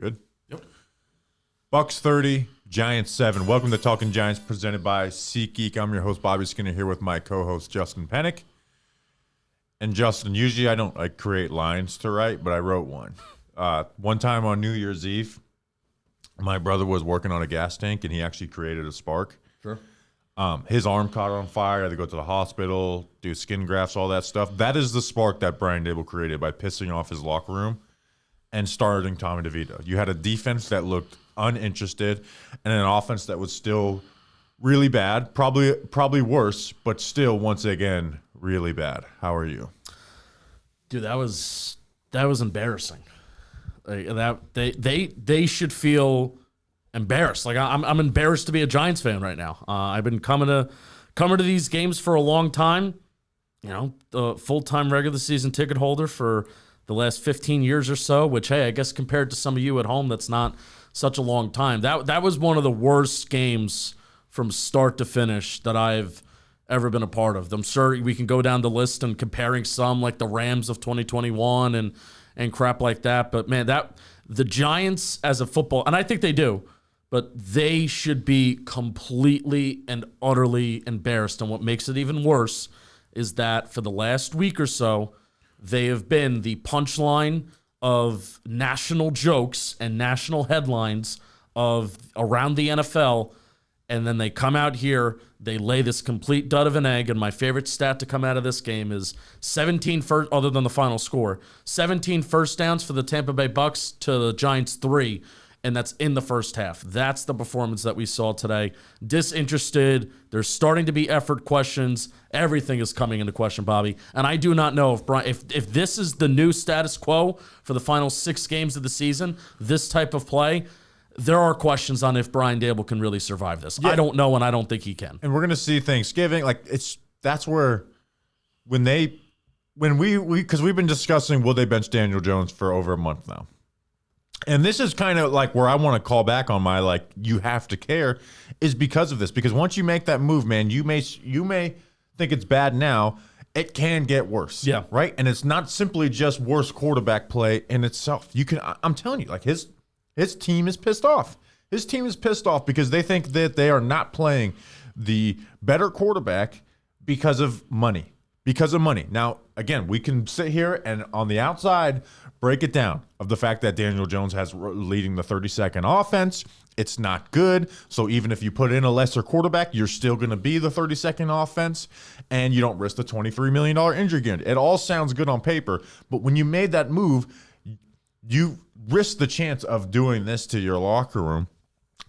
Good? Yep. Bucks 30, Giants 7. Welcome to Talking Giants, presented by SeatGeek. I'm your host, Bobby Skinner, here with my co-host, Justin Pennick. And Justin, usually I don't create lines to write, but I wrote one. One time on New Year's Eve, my brother was working on a gas tank, and he actually created a spark. Sure. His arm caught on fire. They go to the hospital, do skin grafts, all that stuff. That is the spark that Brian Dable created by pissing off his locker room and starting Tommy DeVito. You had a defense that looked uninterested and an offense that was still really bad, probably worse, but still, once again, really bad. How are you? Dude, that was embarrassing. They should feel embarrassed. Like I'm embarrassed to be a Giants fan right now. I've been coming to these games for a long time. You know, the full-time regular season ticket holder for the last 15 years or so, which, hey, I guess compared to some of you at home, that's not such a long time. That was one of the worst games from start to finish that I've ever been a part of. I'm sure we can go down the list and comparing some like the Rams of 2021 and crap like that. But, man, the Giants as a football, and I think they do, but they should be completely and utterly embarrassed. And what makes it even worse is that for the last week or so, they have been the punchline of national jokes and national headlines of around the NFL. And then they come out here, they lay this complete dud of an egg. And my favorite stat to come out of this game is 17 first, other than the final score, 17 first downs for the Tampa Bay Bucks to the Giants 3. And that's in the first half. That's the performance that we saw today. Disinterested. There's starting to be effort questions. Everything is coming into question, Bobby. And I do not know if this is the new status quo for the final 6 games of the season, this type of play, there are questions on if Brian Dable can really survive this. Yeah. I don't know, and I don't think he can. And we're going to see Thanksgiving. That's where because we've been discussing will they bench Daniel Jones for over a month now. And this is kind of like where I want to call back on my you have to care is because of this. Because once you make that move, man, you may think it's bad now. It can get worse. Yeah. Right? And it's not simply just worse quarterback play in itself. I'm telling you, his team is pissed off. His team is pissed off because they think that they are not playing the better quarterback because of money. Because of money. Now, again, we can sit here and on the outside break it down of the fact that Daniel Jones has leading the 32nd offense. It's not good. So even if you put in a lesser quarterback, you're still going to be the 32nd offense, and you don't risk the $23 million injury guarantee. It all sounds good on paper, but when you made that move, you risk the chance of doing this to your locker room.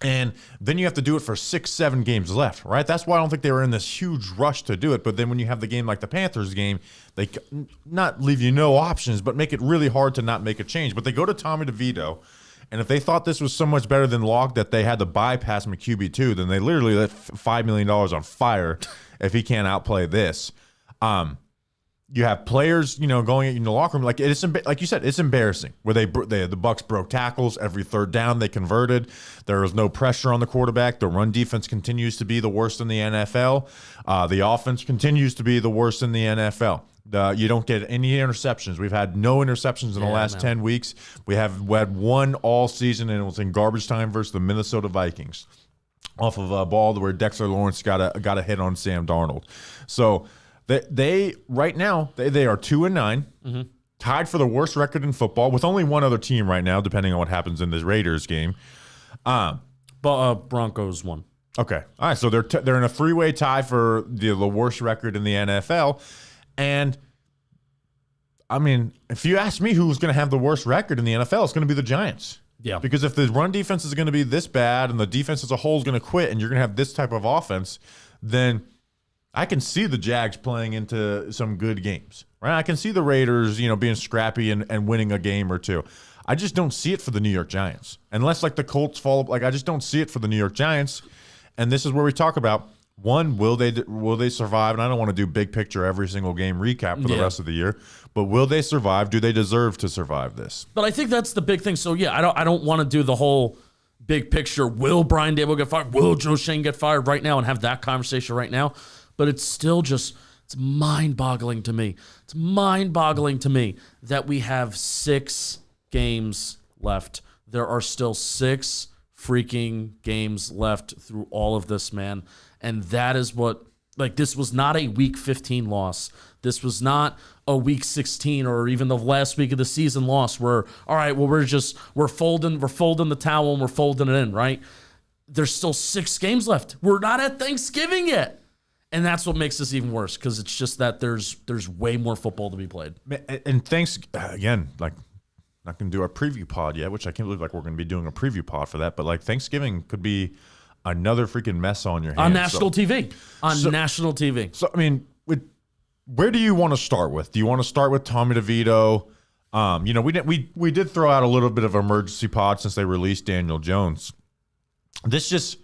And then you have to do it for 6-7 games left, right? That's why I don't think they were in this huge rush to do it. But then when you have the game like the Panthers game, they not leave you no options, but make it really hard to not make a change. But they go to Tommy DeVito, and if they thought this was so much better than Locke that they had to bypass McQB2, then they literally let $5 million on fire if he can't outplay this. You have players, going in the locker room. Like you said, it's embarrassing. Where the Bucks broke tackles every third down. They converted. There was no pressure on the quarterback. The run defense continues to be the worst in the NFL. The offense continues to be the worst in the NFL. You don't get any interceptions. We've had no interceptions in the last 10 weeks. We had one all season, and it was in garbage time versus the Minnesota Vikings off of a ball where Dexter Lawrence got a hit on Sam Darnold. So. They right now they are 2-9, tied for the worst record in football with only one other team right now, depending on what happens in this Raiders game. Broncos won. Okay, all right. So they're in a 3-way tie for the worst record in the NFL, and I mean, if you ask me who's going to have the worst record in the NFL, it's going to be the Giants. Yeah. Because if the run defense is going to be this bad and the defense as a whole is going to quit, and you're going to have this type of offense, then I can see the Jags playing into some good games, right? I can see the Raiders, being scrappy and winning a game or two. I just don't see it for the New York Giants. Unless, the Colts fall, I just don't see it for the New York Giants. And this is where we talk about, one, will they survive? And I don't want to do big picture every single game recap for the rest of the year, but will they survive? Do they deserve to survive this? But I think that's the big thing. So, I don't want to do the whole big picture. Will Brian Dable get fired? Will Joe Schoen get fired right now and have that conversation right now? But it's still it's mind-boggling to me. It's mind-boggling to me that we have 6 games left. there are still 6 freaking games left through all of this, man. And that is what, like, this was not a week 15 loss. This was not a week 16 or even the last week of the season loss where, all right, well, we're folding the towel and we're folding it in, right? There's still 6 games left. We're not at Thanksgiving yet. And that's what makes this even worse, because it's just that there's way more football to be played. And thanks again, like, not going to do our preview pod yet, which I can't believe like we're going to be doing a preview pod for that. But like Thanksgiving could be another freaking mess on your hands. On national TV. National TV. So, I mean, where do you want to start with? Do you want to start with Tommy DeVito? We did throw out a little bit of emergency pod since they released Daniel Jones. This just,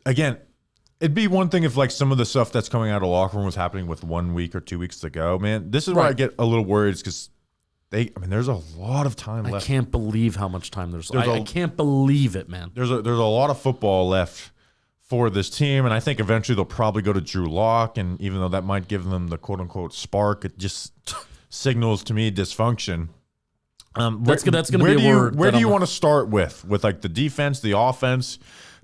again, it'd be one thing if like some of the stuff that's coming out of the locker room was happening with 1 week or 2 weeks to go. Man, this is where I get a little worried because there's a lot of time left. I can't believe how much time there's. I can't believe it, man. There's a lot of football left for this team, and I think eventually they'll probably go to Drew Lock. And even though that might give them the quote unquote spark, it just signals to me dysfunction. That's going to be a word. Where do you want to start with like the defense, the offense?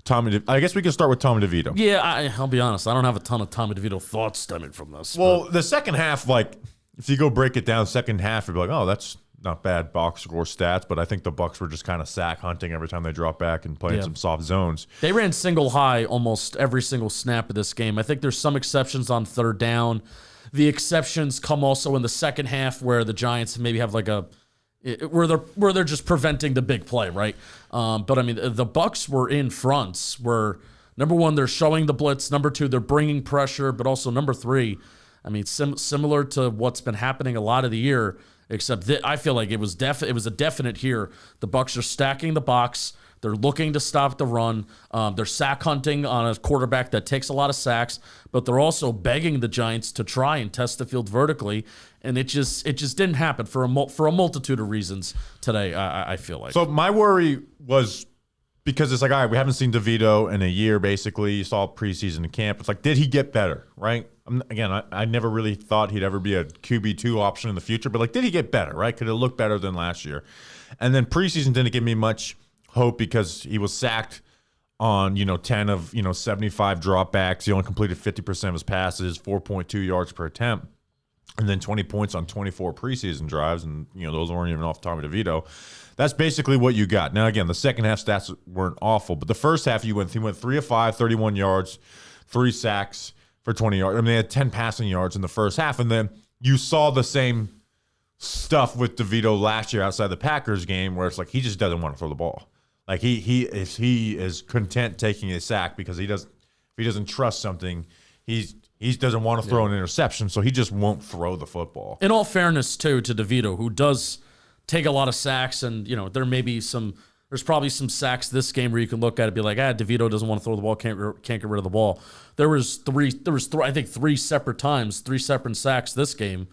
I guess we can start with Tommy DeVito. Yeah, I'll be honest. I don't have a ton of Tommy DeVito thoughts stemming from this. Well, the second half, like, if you go break it down, second half, you'd be like, oh, that's not bad box score stats. But I think the Bucs were just kind of sack hunting every time they drop back and playing some soft zones. They ran single high almost every single snap of this game. I think there's some exceptions on third down. The exceptions come also in the second half where the Giants maybe have like where they're just preventing the big play, right? But I mean, the Bucs were in fronts where, number one, they're showing the blitz. Number two, they're bringing pressure. But also number three, I mean, similar to what's been happening a lot of the year, except that I feel like it was a definite here. The Bucs are stacking the box. They're looking to stop the run. They're sack hunting on a quarterback that takes a lot of sacks, but they're also begging the Giants to try and test the field vertically, and it just didn't happen for a multitude of reasons today. I feel like. So my worry was because it's like, all right, we haven't seen DeVito in a year. Basically, you saw preseason camp. It's like, did he get better? Right. Again, I never really thought he'd ever be a QB2 option in the future, but like, did he get better? Right? Could it look better than last year? And then preseason didn't give me much hope because he was sacked on 10 of 75 dropbacks. He only completed 50% of his passes, 4.2 yards per attempt, and then 20 points on 24 preseason drives, and those weren't even off Tommy DeVito. That's basically what you got. Now again, the second half stats weren't awful, but the first half he went 3 of 5, 31 yards, 3 sacks for 20 yards. I mean, they had 10 passing yards in the first half, and then you saw the same stuff with DeVito last year outside the Packers game, where it's like he just doesn't want to throw the ball. Like he is content taking a sack because if he doesn't trust something, he doesn't want to throw an interception, so he just won't throw the football. In all fairness, too, to DeVito, who does take a lot of sacks, and there's probably some sacks this game where you can look at it and be like, DeVito doesn't want to throw the ball, can't get rid of the ball. There was I think three separate sacks this game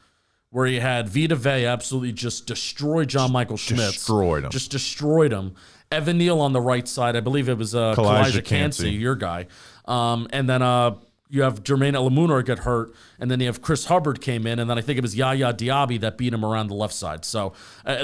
where he had Vita Vea absolutely just destroy John Michael Schmitz. Destroyed him. Just destroyed him. Evan Neal on the right side. I believe it was Kalijah Cansey, your guy. And then you have Jermaine Elamunor get hurt, and then you have Chris Hubbard came in, and then I think it was Yaya Diaby that beat him around the left side. So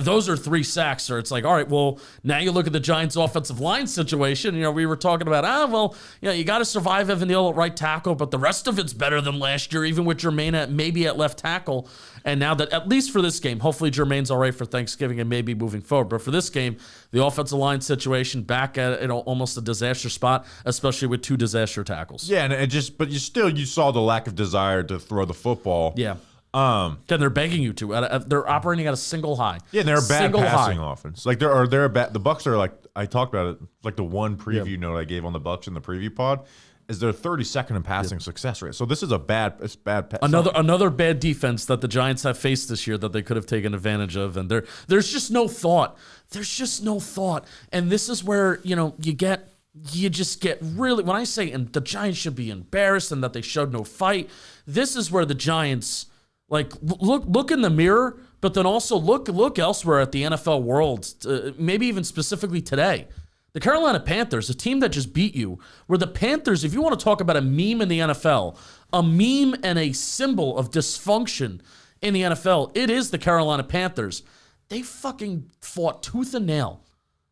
those are 3 sacks. So it's like, all right, well, now you look at the Giants' offensive line situation. We were talking about, you got to survive Evan Neal at right tackle, but the rest of it's better than last year, even with Jermaine maybe at left tackle. And now that, at least for this game, hopefully Jermaine's all right for Thanksgiving and maybe moving forward. But for this game, the offensive line situation back at almost a disaster spot, especially with 2 disaster tackles. Yeah, and you saw the lack of desire to throw the football. Yeah. Then they're begging you to. They're operating at a single high. Yeah, and they're a bad passing offense. Like they're a bad. The Bucs are like, I talked about it. Like the one preview note I gave on the Bucs in the preview pod is their 32nd in passing success rate. So this is bad. Another bad defense that the Giants have faced this year that they could have taken advantage of, and there's just no thought. There's just no thought, and this is where you just get really. When I say and the Giants should be embarrassed and that they showed no fight, this is where the Giants look in the mirror, but then also look elsewhere at the NFL world, maybe even specifically today. The Carolina Panthers, a team that just beat you, where the Panthers, if you want to talk about a meme in the NFL, a meme and a symbol of dysfunction in the NFL, it is the Carolina Panthers. They fucking fought tooth and nail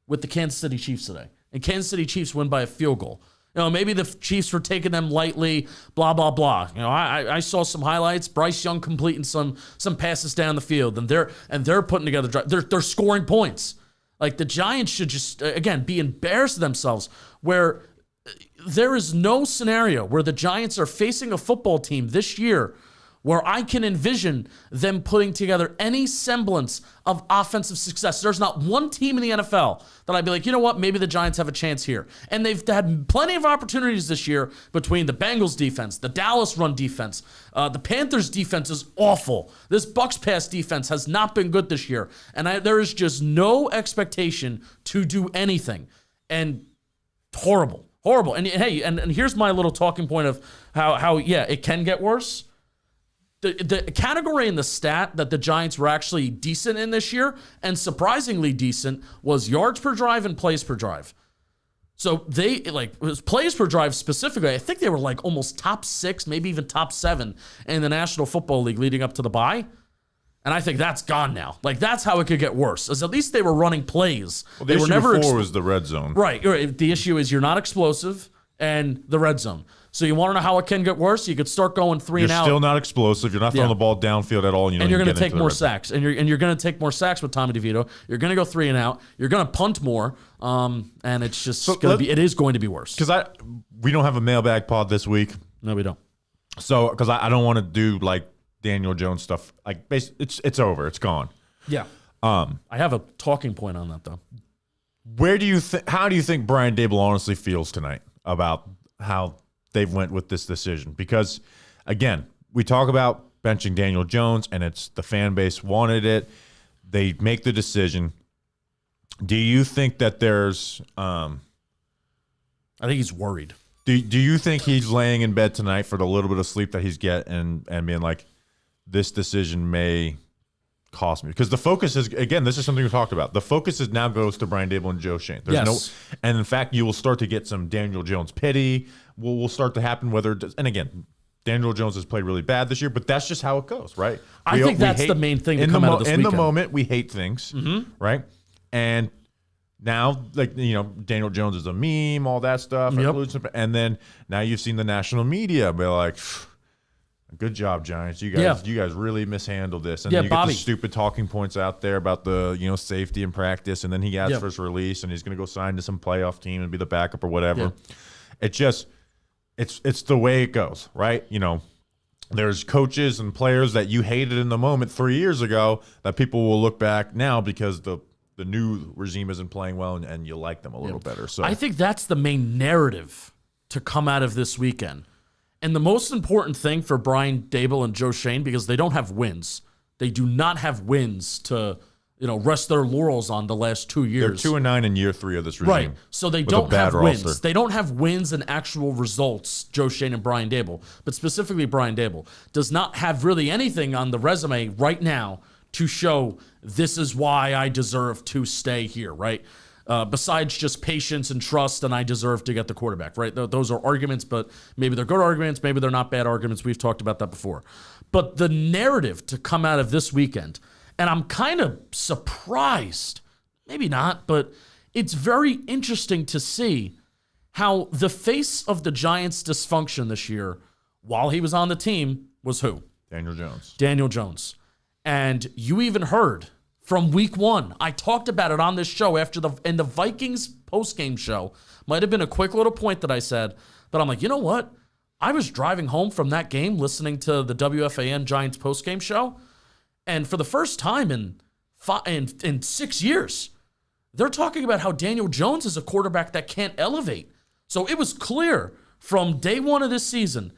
with the Kansas City Chiefs today, and Kansas City Chiefs win by a field goal. Maybe the Chiefs were taking them lightly, blah, blah, blah. I saw some highlights. Bryce Young completing some passes down the field, and they're putting together. They're scoring points. Like, the Giants should just, again, be embarrassed of themselves, where there is no scenario where the Giants are facing a football team this year where I can envision them putting together any semblance of offensive success. There's not one team in the NFL that I'd be like, you know what, maybe the Giants have a chance here. And they've had plenty of opportunities this year between the Bengals defense, the Dallas run defense, the Panthers defense is awful. This Bucs pass defense has not been good this year. And there is just no expectation to do anything. And horrible. And hey, and here's my little talking point of how it can get worse. The category in the stat that the Giants were actually decent in this year, and surprisingly decent, was yards per drive and plays per drive. So it was plays per drive specifically. I think they were like almost top 6, maybe even top 7 in the National Football League leading up to the bye. And I think that's gone now. Like, that's how it could get worse. As at least they were running plays. Well, the issue before was the red zone. Right. The issue is you're not explosive and the red zone. So you want to know how it can get worse? You could start going 3 and out. You're still not explosive. You're not throwing the ball downfield at all. And you're going to take more sacks. And you're going to take more sacks with Tommy DeVito. You're going to go 3 and out. You're going to punt more. And it's just it is going to be worse. Because we don't have a mailbag pod this week. No, we don't. So because I don't want to do like Daniel Jones stuff. Like, it's over. It's gone. Yeah. I have a talking point on that though. How do you think Brian Dable honestly feels tonight about how they've went with this decision? Because, again, we talk about benching Daniel Jones, and it's the fan base wanted it. They make the decision. Do you think that there's I think he's worried. Do you think he's laying in bed tonight for the little bit of sleep that he's getting and being like, this decision may cost me? Because the focus is, again, this is something we talked about. The focus is now goes to Brian Dable and Joe Schoen. And in fact, you will start to get some Daniel Jones pity. Will start to happen. And again, Daniel Jones has played really bad this year, but that's just how it goes, right? I think that's the main thing to come out of this weekend. In the moment, we hate things, right? And now, Daniel Jones is a meme, all that stuff. Yep. And then now you've seen the national media be like, good job, Giants. You guys really mishandled this. And then you get the stupid talking points out there about the safety in practice, and then he asks for his release, and he's going to go sign to some playoff team and be the backup or whatever. Yeah. It's the way it goes, right? There's coaches and players that you hated in the moment 3 years ago that people will look back now because the new regime isn't playing well and you like them a little better. So I think that's the main narrative to come out of this weekend. And the most important thing for Brian Dable and Joe Schoen, because they don't have wins. They do not have wins to, rest their laurels on the last 2 years. They're 2-9 in year 3 of this regime. Right. So they don't have wins. They don't have wins and actual results, Joe Schoen and Brian Dable. But specifically Brian Dable does not have really anything on the resume right now to show this is why I deserve to stay here, right? Besides just patience and trust, and I deserve to get the quarterback, right? Those are arguments, but maybe they're good arguments, maybe they're not bad arguments. We've talked about that before. But the narrative to come out of this weekend, and I'm kind of surprised, maybe not, but it's very interesting to see how the face of the Giants' dysfunction this year, while he was on the team, was who? Daniel Jones. And you even heard from week 1. I talked about it on this show in the Vikings post-game show. Might have been a quick little point that I said, but I'm like, you know what? I was driving home from that game listening to the WFAN Giants post-game show, and for the first time in 6 years, they're talking about how Daniel Jones is a quarterback that can't elevate. So it was clear from day 1 of this season,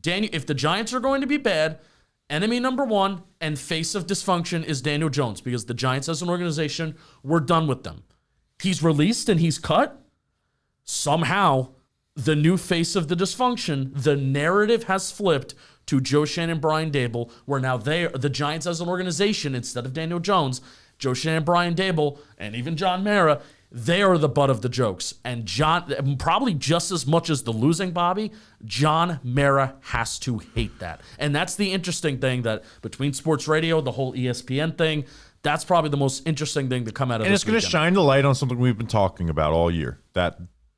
if the Giants are going to be bad, enemy number 1 and face of dysfunction is Daniel Jones, because the Giants as an organization, we're done with them. He's released and he's cut. Somehow, the new face of the dysfunction, the narrative has flipped to Joe Schoen and Brian Dable, where now the Giants as an organization, instead of Daniel Jones, Joe Schoen and Brian Dable, and even John Mara, they are the butt of the jokes. And John, probably just as much as the losing Bobby, John Mara has to hate that. And that's the interesting thing, that between sports radio, the whole ESPN thing, That's probably the most interesting thing to come out of And this it's going to weekend. shine the light on something we've been talking about all year.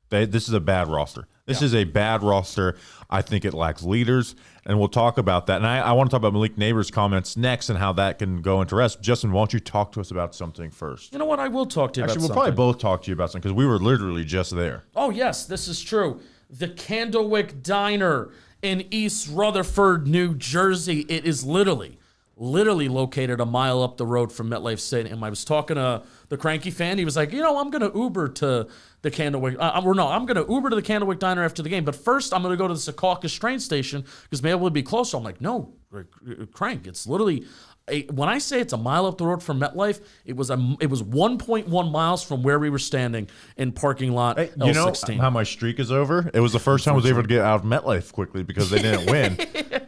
This is a bad roster. This is a bad roster. I think it lacks leaders, and we'll talk about that. And I want to talk about Malik Nabers' comments next and how that can go into rest. Justin, why don't you talk to us about something first? You know what? I will talk to you Actually, about we'll something. probably both talk to you about something because we were literally just there. Oh, yes, this is true. The Candlewick Diner in East Rutherford, New Jersey. It is literally located a mile up the road from MetLife Stadium. I was talking to the Cranky fan. He was like, I'm going to Uber to the Candlewick. I'm going to Uber to the Candlewick Diner after the game. But first, I'm going to go to the Secaucus train station because maybe it'll be closer. I'm like, no, Crank. It's literally when I say it's a mile up the road from MetLife, it was 1.1 miles from where we were standing in parking lot Hey, L16. you know how my streak is over? It was the first time I was able to get out of MetLife quickly because they didn't win.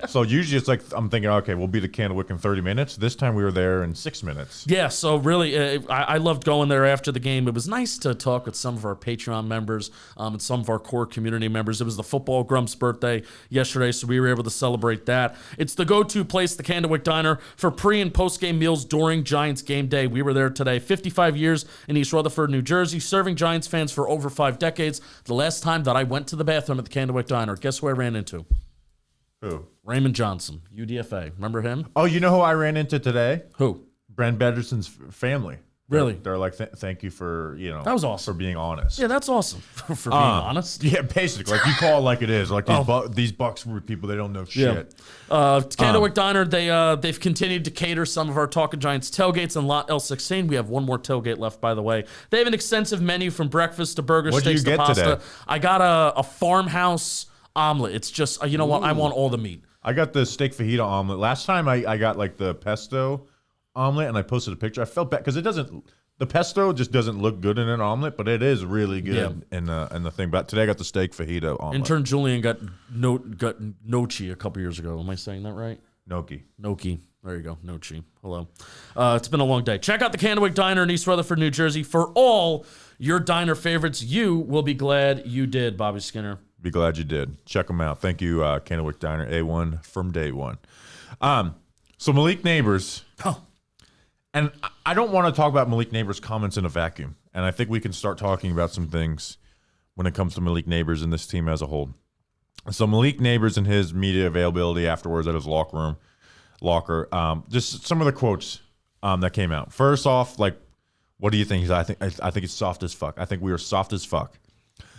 So usually it's like I'm thinking, okay, we'll be to Candlewick in 30 minutes. This time we were there in 6 minutes. Yeah, so really, I loved going there after the game. It was nice to talk with some of our Patreon members and some of our core community members. It was the Football Grump's birthday yesterday, so we were able to celebrate that. It's the go-to place, the Candlewick Diner, for pre- and post-game meals during Giants game day. We were there today. 55 years in East Rutherford, New Jersey, serving Giants fans for over 5 decades. The last time that I went to the bathroom at the Candlewick Diner, guess who I ran into? Who? Raymond Johnson, UDFA. Remember him? Oh, you know who I ran into today? Who? Brent Bederson's family. Really? They're like, thank you for, That was awesome. for being honest. Yeah, that's awesome. For being honest. Yeah, basically. Like, you call it like it is. Like, these Bucks were people, they don't know shit. Candlewick Diner, they've continued to cater some of our Talking Giants tailgates in Lot L16. We have one more tailgate left, by the way. They have an extensive menu from breakfast to burgers, What'd you steaks to get pasta. today? I got a farmhouse omelet. It's just, you know what? I want all the meat. I got the steak fajita omelet. Last time I got like the pesto omelet and I posted a picture. I felt bad because the pesto just doesn't look good in an omelet, but it is really good in the thing. But today I got the steak fajita omelet. Intern Julian got Nochi a couple years ago. Am I saying that right? Gnocchi. There you go. Nochi. Hello. It's been a long day. Check out the Candlewick Diner in East Rutherford, New Jersey. For all your diner favorites, you will be glad you did, Bobby Skinner. Be glad you did. Check them out. Thank you, Candlewick Diner, A1 from day one. So Malik Nabers. Oh. And I don't want to talk about Malik Nabers' comments in a vacuum. And I think we can start talking about some things when it comes to Malik Nabers and this team as a whole. So Malik Nabers and his media availability afterwards at his locker, just some of the quotes that came out. First off, like, what do you think? I think it's soft as fuck. I think we are soft as fuck.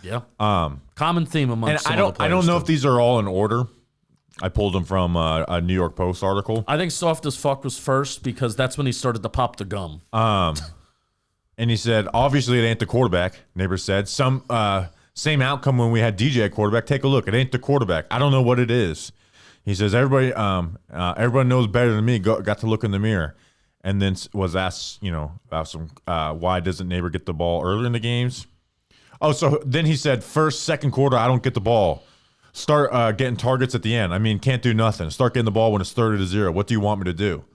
Yeah. Common theme amongst some of the players. I don't know too. if these are all in order. I pulled them from a New York Post article. I think soft as fuck was first because that's when he started to pop the gum. And he said, obviously it ain't the quarterback. Nabers said, same outcome when we had DJ at quarterback. Take a look. It ain't the quarterback. I don't know what it is. He says, everybody knows better than me. Got to look in the mirror. And then was asked, about why doesn't Nabers get the ball earlier in the games? Oh, so then he said, second quarter, I don't get the ball. Start getting targets at the end. I mean, can't do nothing. Start getting the ball when it's 30-0. What do you want me to do?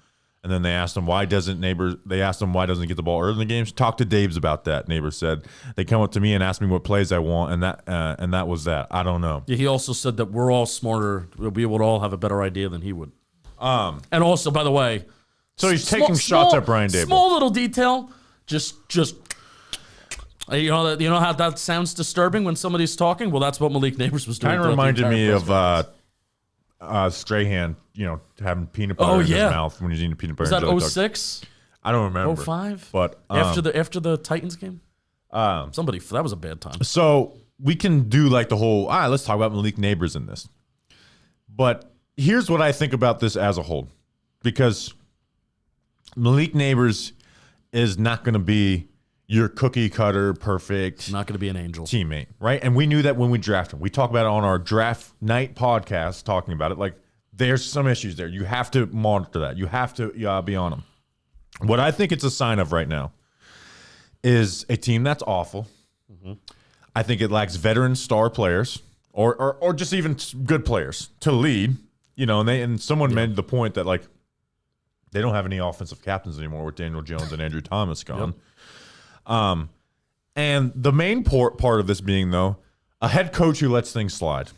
And then they asked him why doesn't he get the ball early in the games? Talk to Dabes about that. Nabers said they come up to me and ask me what plays I want, and that was that. I don't know. Yeah, he also said that we're all smarter. We would all have a better idea than he would. And also, by the way, so he's taking shots at Brian Dable. Small little detail, just. You know how that sounds disturbing when somebody's talking? Well, that's what Malik Nabers was doing. Kind of reminded me of Strahan, having peanut butter in his mouth when he's eating peanut butter. Was that 06? I don't remember. 05? But after the Titans game? That was a bad time. So we can do like the whole, let's talk about Malik Nabers in this. But here's what I think about this as a whole. Because Malik Nabers is not going to be your cookie cutter, perfect, not going to be an angel teammate, right? And we knew that when we drafted him. We talked about it on our draft night podcast, talking about it. Like, there's some issues there. You have to monitor that. You have to be on them. What I think it's a sign of right now is a team that's awful. Mm-hmm. I think it lacks veteran star players or just even good players to lead. And someone made the point that like they don't have any offensive captains anymore with Daniel Jones and Andrew Thomas gone. Yep. And the main part of this being, though, a head coach who lets things slide.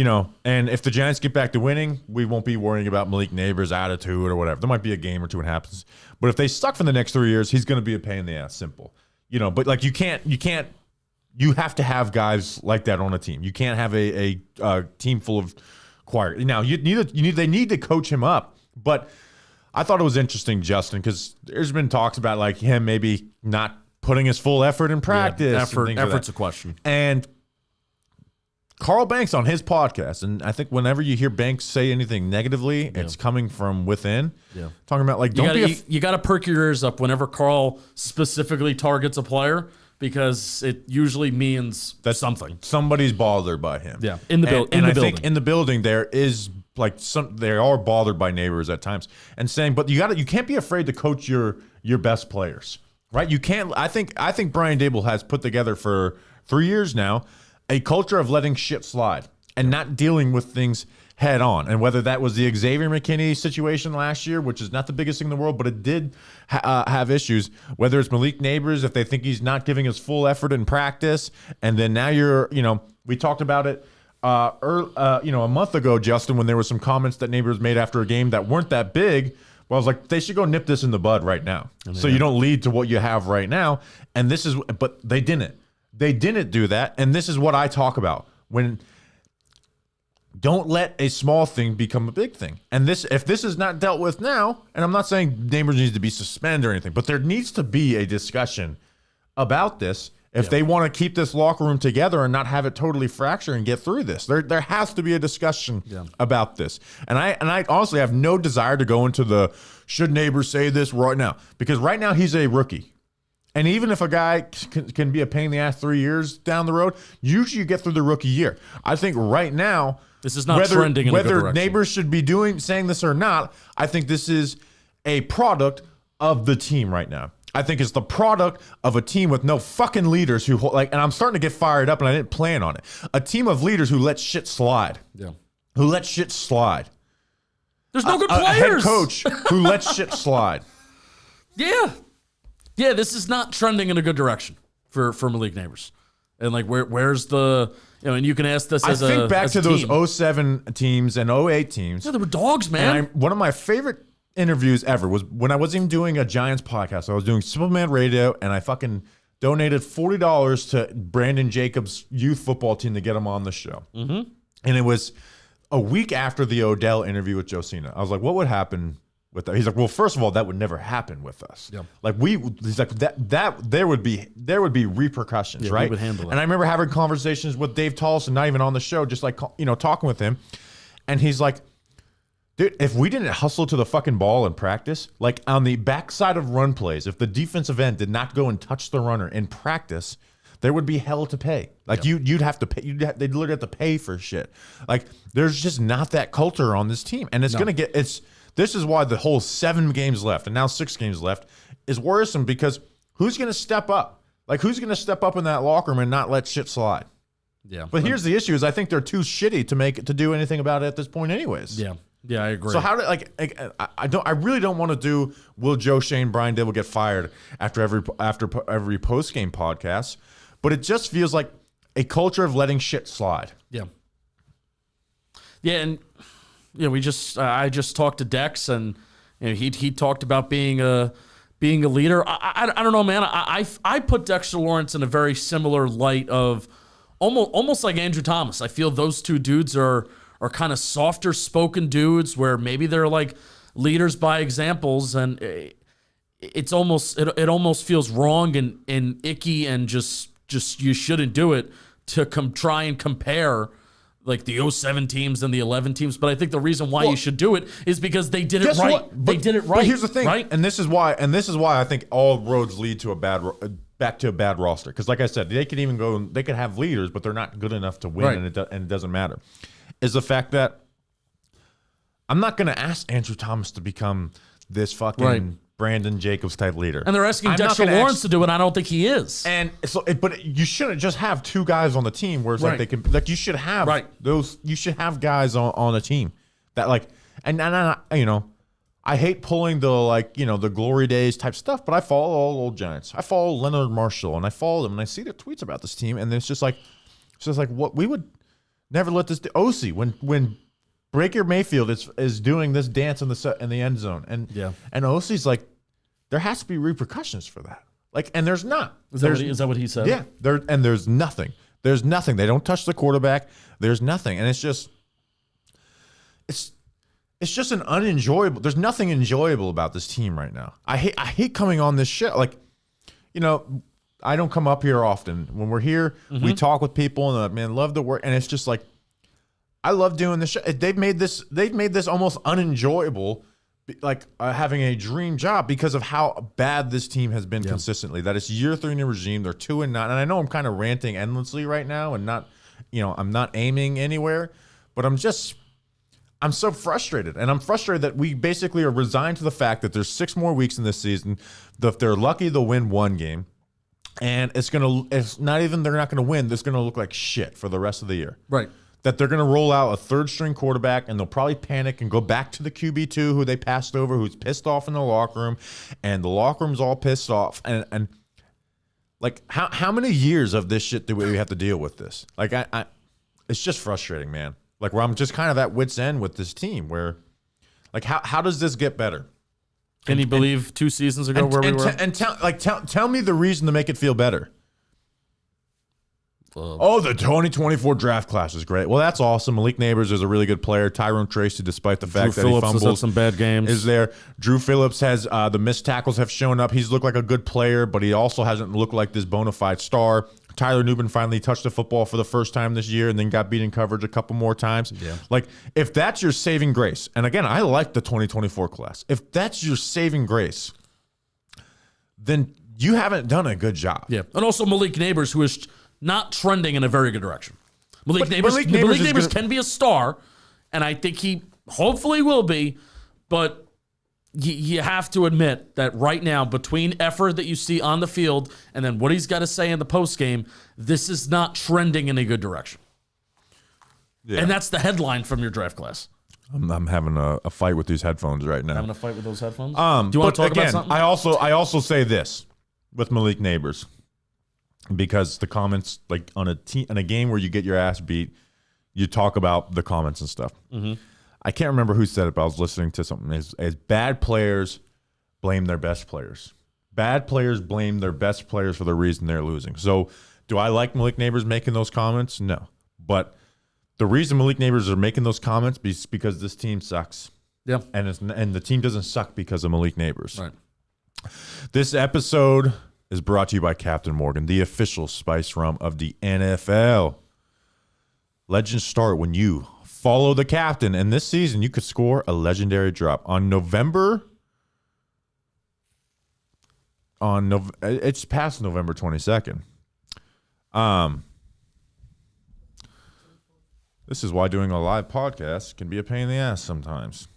and if the Giants get back to winning, we won't be worrying about Malik Nabers' attitude or whatever. There might be a game or two when it happens. But if they suck for the next 3 years, he's going to be a pain in the ass. Simple. But like you have to have guys like that on a team. You can't have a team full of choir. Now they need to coach him up. But I thought it was interesting, Justin, because there's been talks about like him maybe not putting his full effort in practice. Effort's a question. And Carl Banks on his podcast, and I think whenever you hear Banks say anything negatively, it's coming from within. Yeah, talking about like you got to perk your ears up whenever Carl specifically targets a player, because it usually means something. Somebody's bothered by him. Yeah, in the building. I think in the building there is like they are bothered by Nabers at times, and saying, but you can't be afraid to coach your best players, right? You can't. I think Brian Daboll has put together for 3 years now a culture of letting shit slide and not dealing with things head on. And whether that was the Xavier McKinney situation last year, which is not the biggest thing in the world, but it did have issues, whether it's Malik Nabers, if they think he's not giving his full effort in practice. And then now we talked about it, a month ago, Justin, when there was some comments that Nabers made after a game that weren't that big. Well, I was like, they should go nip this in the bud right now. So you don't lead to what you have right now. And but they didn't. They didn't do that, and this is what I talk about. Don't let a small thing become a big thing. And if this is not dealt with now, and I'm not saying Nabers needs to be suspended or anything, but there needs to be a discussion about this if they want to keep this locker room together and not have it totally fracture and get through this. There has to be a discussion about this. And I honestly have no desire to go into the should Nabers say this right now, because right now he's a rookie. And even if a guy can be a pain in the ass 3 years down the road, usually you get through the rookie year. I think right now, this is not trending in a good direction. Whether Nabers should be saying this or not, I think this is a product of the team right now. I think it's the product of a team with no fucking leaders and I'm starting to get fired up, and I didn't plan on it. A team of leaders who let shit slide. Yeah. Who let shit slide. There's no good players. A head coach who lets shit slide. Yeah. Yeah, this is not trending in a good direction for Malik Nabers. And like where's the and you can ask this as a I think back to those 07 teams and 08 teams. Yeah, they were dogs, man. And one of my favorite interviews ever was when I wasn't even doing a Giants podcast. I was doing Superman Radio, and I fucking donated $40 to Brandon Jacobs' youth football team to get him on the show. Mm-hmm. And it was a week after the Odell interview with Josina. I was like, what would happen with that? He's like, well, first of all, that would never happen with us. Yeah. Like he's like that there would be repercussions, right? We would handle it. And I remember having conversations with Dave Tollison, not even on the show, just like talking with him, and he's like, dude, if we didn't hustle to the fucking ball in practice, like on the backside of run plays, if the defensive end did not go and touch the runner in practice, there would be hell to pay. Like you'd have to pay. They'd literally have to pay for shit. Like there's just not that culture on this team, and This is why the whole 7 games left and now 6 games left is worrisome, because who's going to step up? Like who's going to step up in that locker room and not let shit slide? Yeah. But here's the issue: is I think they're too shitty to do anything about it at this point, anyways. Yeah. Yeah, I agree. So how do I really don't want to do will Joe Shane Brian Dibble get fired after every post game podcast, but it just feels like a culture of letting shit slide. Yeah. Yeah, and I just talked to Dex, and he talked about being a leader. I don't know, man. I put Dexter Lawrence in a very similar light of almost like Andrew Thomas. I feel those two dudes are kind of softer spoken dudes, where maybe they're like leaders by examples, and it almost feels wrong and icky, and just you shouldn't do it to try and compare like the 07 teams and the 11 teams. But I think the reason why you should do it is because they did it right. They did it right. But here's the thing, right? And this is why I think all roads lead to back to a bad roster. Because like I said, they could even go. They could have leaders, but they're not good enough to win, right. and it doesn't matter. Is the fact that I'm not going to ask Andrew Thomas to become this fucking Brandon Jacobs type leader. And they're asking Dexter Lawrence to do it. I don't think he is. And so, but you shouldn't just have 2 guys on the team where it's like they can, like you should have those. You should have guys on a team that like, and I hate pulling the the glory days type stuff, but I follow all old Giants. I follow Leonard Marshall, and I follow them, and I see their tweets about this team, and it's just like what we would. Never let this OC when Baker Mayfield is doing this dance in the end zone, and OC's like, there has to be repercussions for that. Like, and there's not. Is that what he said? Yeah. There's nothing. There's nothing. They don't touch the quarterback. There's nothing, and it's just an unenjoyable. There's nothing enjoyable about this team right now. I hate coming on this show. Like, I don't come up here often. When we're here, we talk with people, and man, love the work, and it's just like, I love doing this show. They've made this almost unenjoyable, like having a dream job because of how bad this team has been consistently. That it's year 3 in the regime. They're 2-9, and I know I'm kind of ranting endlessly right now, and not, I'm not aiming anywhere, but I'm so frustrated, and I'm frustrated that we basically are resigned to the fact that there's 6 more weeks in this season. If they're lucky, they'll win 1 game, and they're not gonna win. It's gonna look like shit for the rest of the year. Right. That they're gonna roll out a 3rd-string quarterback, and they'll probably panic and go back to the QB2 who they passed over, who's pissed off in the locker room, and the locker room's all pissed off. Like, how many years of this shit do we have to deal with this? Like, it's just frustrating, man. Like, where I'm just kind of at wit's end with this team, where, like, how does this get better? Can you believe 2 seasons ago where we were? And tell me the reason to make it feel better. The 2024 draft class is great. Well, that's awesome. Malik Nabers is a really good player. Tyrone Tracy, despite the fact that he fumbles, has had some bad games, is there. Drew Phillips has the missed tackles have shown up. He's looked like a good player, but he also hasn't looked like this bona fide star. Tyler Nubin finally touched the football for the first time this year and then got beat in coverage a couple more times. Yeah. Like, if that's your saving grace, and again, I like the 2024 class. If that's your saving grace, then you haven't done a good job. Yeah. And also Malik Nabers, who is not trending in a very good direction. Malik Nabers can be a star, and I think he hopefully will be, but you have to admit that right now, between effort that you see on the field and then what he's got to say in the postgame, this is not trending in a good direction. Yeah. And that's the headline from your draft class. I'm having a fight with these headphones right now. Having a fight with those headphones? Do you want to talk about something? I also say this with Malik Nabers, because the comments, like on a game where you get your ass beat, you talk about the comments and stuff. Mm-hmm. I can't remember who said it, but I was listening to something. As bad players blame their best players. Bad players blame their best players for the reason they're losing. So, do I like Malik Nabers making those comments? No. But the reason Malik Nabers are making those comments is because this team sucks. Yeah. And the team doesn't suck because of Malik Nabers. Right. This episode is brought to you by Captain Morgan, the official spice rum of the NFL. Legends start when you follow the captain, and this season you could score a legendary drop it's past November 22nd. This is why doing a live podcast can be a pain in the ass sometimes.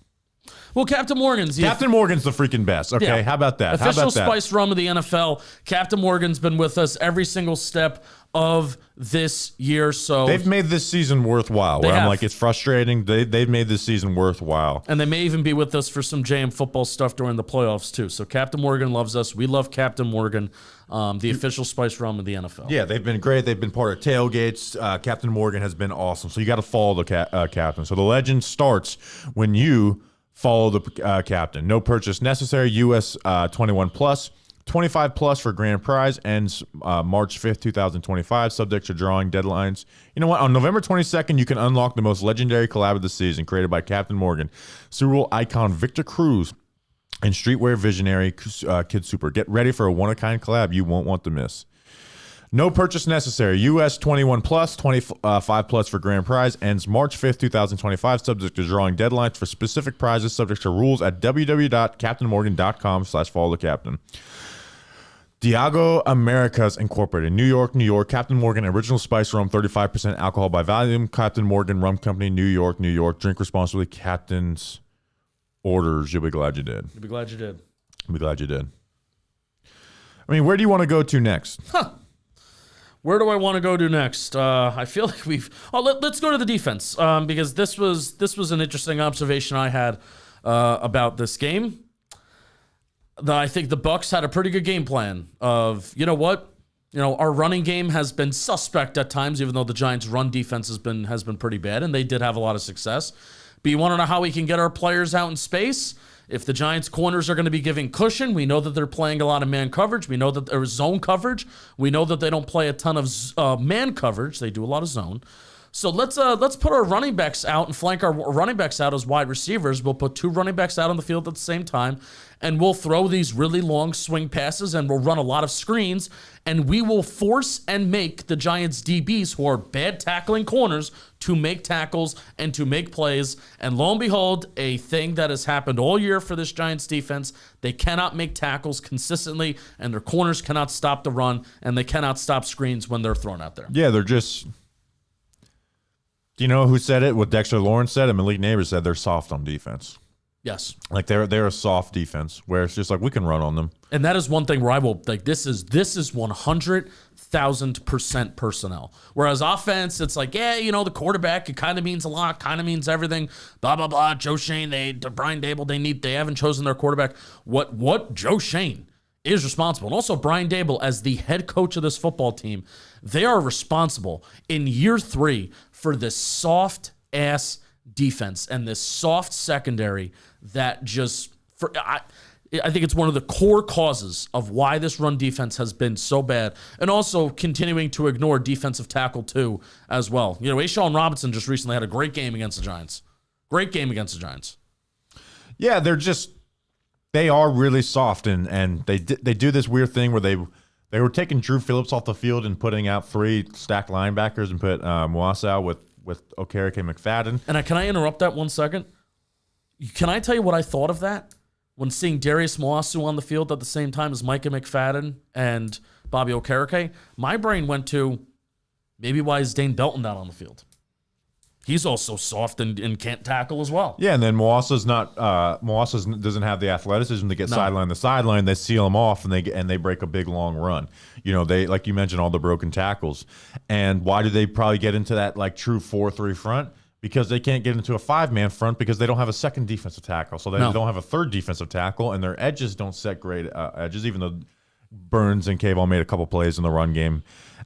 Well, Captain Morgan's the freaking best. Okay, yeah. How about that? Official spice rum of the NFL. Captain Morgan's been with us every single step of this year. So they've made this season worthwhile. I'm like, it's frustrating. They've made this season worthwhile. And they may even be with us for some JM football stuff during the playoffs too. So Captain Morgan loves us. We love Captain Morgan, the official spice rum of the NFL. Yeah, they've been great. They've been part of tailgates. Captain Morgan has been awesome. So you got to follow the captain. So the legend starts when you follow the captain. No purchase necessary. US 21 plus. 25 plus for grand prize. Ends March 5th, 2025. Subject to drawing deadlines. You know what? On November 22nd, you can unlock the most legendary collab of the season, created by Captain Morgan, Super Bowl icon Victor Cruz, and streetwear visionary Kid Super. Get ready for a one-of-kind collab you won't want to miss. No purchase necessary. US 21 plus, 25 plus for grand prize. Ends March 5th, 2025. Subject to drawing deadlines for specific prizes. Subject to rules at www.captainmorgan.com/follow-the-captain. Diageo Americas Incorporated. New York, New York. Captain Morgan Original Spice Rum. 35% alcohol by volume. Captain Morgan Rum Company. New York, New York. Drink responsibly. Captain's orders. You'll be glad you did. You'll be glad you did. You'll be glad you did. I mean, where do you want to go to next? Where do I want to go to next? I feel like let's go to the defense, because this was an interesting observation I had about this game. I think the Bucs had a pretty good game plan of, you know what? Our running game has been suspect at times, even though the Giants' run defense has been pretty bad, and they did have a lot of success. But you want to know how we can get our players out in space? If the Giants' corners are going to be giving cushion, we know that they're playing a lot of man coverage. We know that there is zone coverage. We know that they don't play a ton of man coverage. They do a lot of zone. So let's put our running backs out and flank our running backs out as wide receivers. We'll put 2 running backs out on the field at the same time, and we'll throw these really long swing passes, and we'll run a lot of screens, and we will force and make the Giants' DBs, who are bad tackling corners, to make tackles and to make plays. And lo and behold, a thing that has happened all year for this Giants defense, they cannot make tackles consistently, and their corners cannot stop the run, and they cannot stop screens when they're thrown out there. Yeah, they're just... Do you know who said it? What Dexter Lawrence said and Malik Nabers said, they're soft on defense. Yes. Like they're a soft defense where it's just like we can run on them. And that is one thing where I will like this is 100,000% personnel. Whereas offense, it's like, the quarterback, it kind of means a lot, kind of means everything. Blah blah blah. Joe Shane, Brian Dable, they haven't chosen their quarterback. What Joe Shane is responsible, and also Brian Dable as the head coach of this football team, they are responsible in year 3 for this soft ass defense and this soft secondary that just I think it's one of the core causes of why this run defense has been so bad, and also continuing to ignore defensive tackle too as well. Ashawn Robinson just recently had a great game against the Giants. Yeah, they are really soft, and they do this weird thing where they were taking Drew Phillips off the field and putting out 3 stacked linebackers and put Moasa out with Okereke McFadden. And can I interrupt that 1 second? Can I tell you what I thought of that when seeing Darius Moasu on the field at the same time as Micah McFadden and Bobby Okereke? My brain went to maybe why is Dane Belton not on the field? He's also soft and can't tackle as well. Yeah, and then Moasa's doesn't have the athleticism to get sideline to sideline. They seal him off and they break a big long run. They, like you mentioned, all the broken tackles. And why do they probably get into that like true 4-3 front? Because they can't get into a 5-man front because they don't have a second defensive tackle. So they don't have a third defensive tackle, and their edges don't set great edges, even though Burns and Cavall made a couple plays in the run game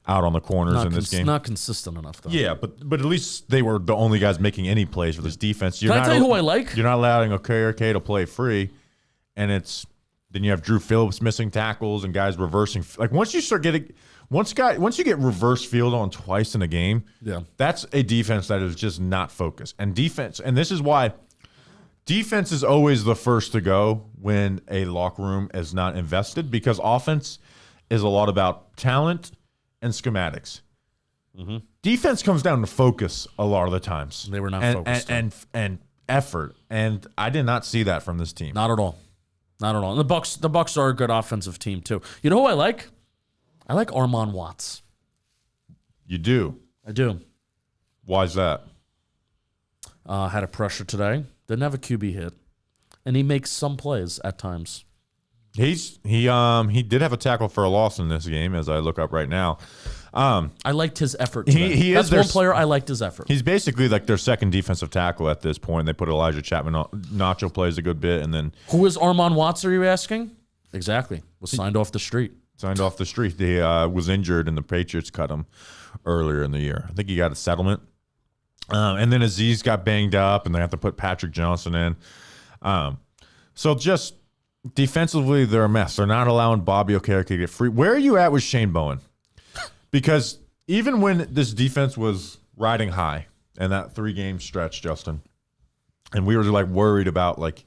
out on the corners in this game. Not consistent enough, though. Yeah, but at least they were the only guys making any plays for this defense. Can I tell you who I like? You're not allowing Okereke to play free, and then you have Drew Phillips missing tackles and guys reversing. Like once you get reverse field on twice in a game, that's a defense that is just not focused. And this is why defense is always the first to go when a locker room is not invested, because offense is a lot about talent and schematics. Mm-hmm. Defense comes down to focus a lot of the times. They were not focused. And effort. And I did not see that from this team. Not at all. And the Bucs are a good offensive team too. You know who I like? I like Armon Watts. You do? I do. Why's that? Had a pressure today. Didn't have a QB hit. And he makes some plays at times. He did have a tackle for a loss in this game, as I look up right now. I liked his effort today. That's one player I liked his effort. He's basically like their second defensive tackle at this point. They put Elijah Chapman on. Nacho plays a good bit, and then who is Armon Watts, are you asking? Exactly. Was signed off the street. He was injured, and the Patriots cut him earlier in the year. I think he got a settlement. And then Aziz got banged up, and they have to put Patrick Johnson in. So just defensively, they're a mess. They're not allowing Bobby Okereke to get free. Where are you at with Shane Bowen? Because even when this defense was riding high in that 3-game stretch, Justin, and we were like worried about like,